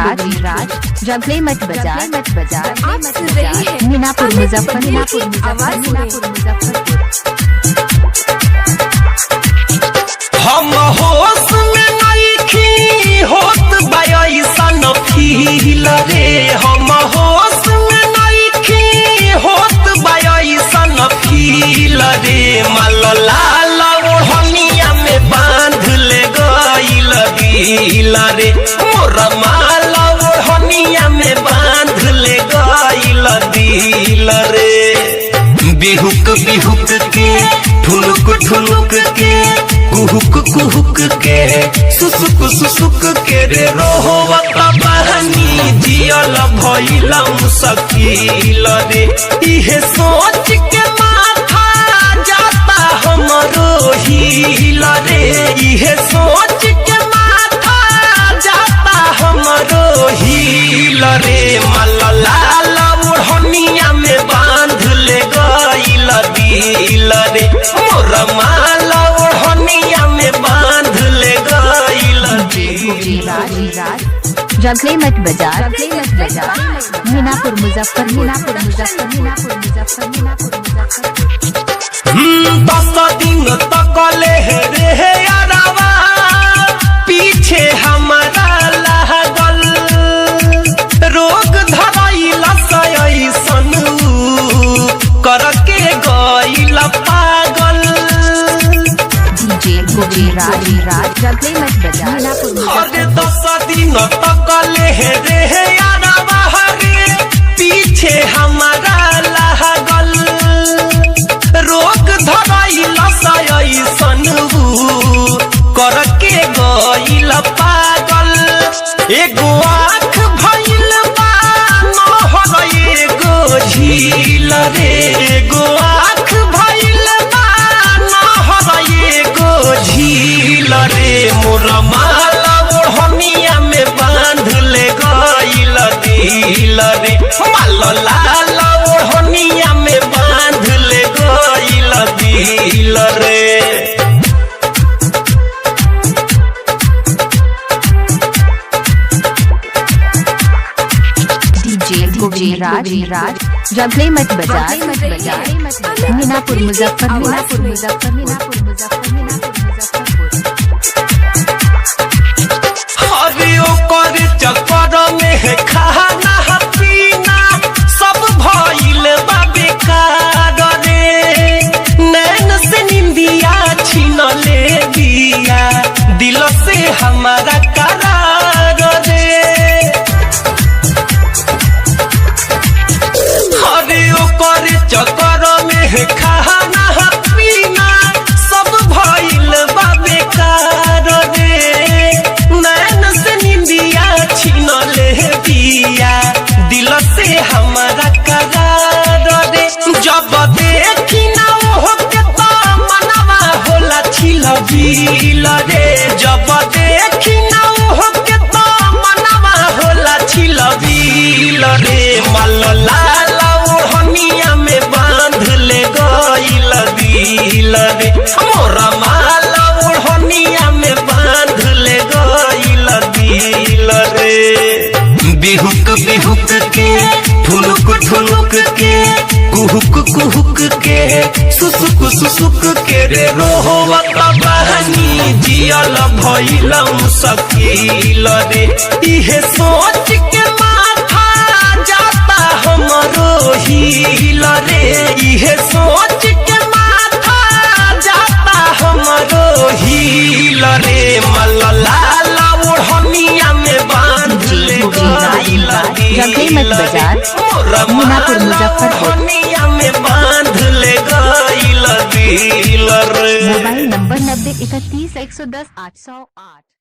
राज जगले मत बाजार आप सुन रहे हैं मीनापुर मुजफ्फरपुर हम होश में नइखी होत बायसन फील रे। हम होश में नइखी होत बायसन फील रे। मल लाल ओढ़निया में बांध ले गइल दिल रे। मोर माल ओढ़निया में बांध ले गइल दिल रे। बिहुक बिहुक के ठुनुक ठुनुक के कुहुक कुहुक के सुसुक सुसुक के रे रोहवत बहनी जियल भइल मुश्किल रे। इहे सोच के माथा जाता हमरो हिल रे। इहे सोच के माथा जाता हमरो हिल रे। मल लाल ओढ़निया में बांध ले गइल दिल रे। मोर माल ओढ़निया में बांध ले गइल दिल रे। जगले मत बाजार मीनापुर मुजफ्फरपुर 10 दिन तक ले रे यारवा पीछे हमारा लागल। रोग धरैल सैसन करके गइल पागल। जगले मत बाजार अरे 10 दिन तक ले रे यारवा रे पीछे हमारा लागल। रोग धरैल सैसन करके गइल पागल। एगो आँख भइल बा नहर एगो झील रे। एगो आँख भइल बा नहर एगो झील रे। मोर माल ओढ़निया में बांध ले गइल दिल रे। माल लाल ओढ़निया में बांध ले गइल दिल रे। राज जगले मत बाजार मीनापुर मुजफ्फरपुर अरे ओकर चक्कर में खाना पीना सब भइल बा बेकार रे। नैन से निंदिया छीन ले दिया दिल से हमारा करार रे। अरे ओकर चक्कर में खाना पीना सब भइल बा बेकार रे। नैन से निंदिया छीन ले दिया दिल से हमारा करार रे। जब देखी ना ओहो के तो मनवा होला छिल बिल रे। जब देखी ना ओहो के तो मनवा होला छिल बिल रे। मल लाल ओढ़निया में बांध ले गइल दिल रे। मोर माल ओढ़निया में बांध ले गइल दिल रे। बिहुक बिहुक के ठुनुक ठुनुक के कुहुक कुहुक के सुसुक सुसुक के रे रोहवत बहनी जियल भइल मुश्किल रे। इहे सोच के माथा जाता हमरो हिल रे। इहे सोच के माथा जाता हमरो हिल रे। मल लाल ओढ़निया में बांध ले गइल जगले मत बाजार मीनापुर मुजफ्फरपुर में बांध ले गइल दिल रे। Mobile number 90 31 110 808।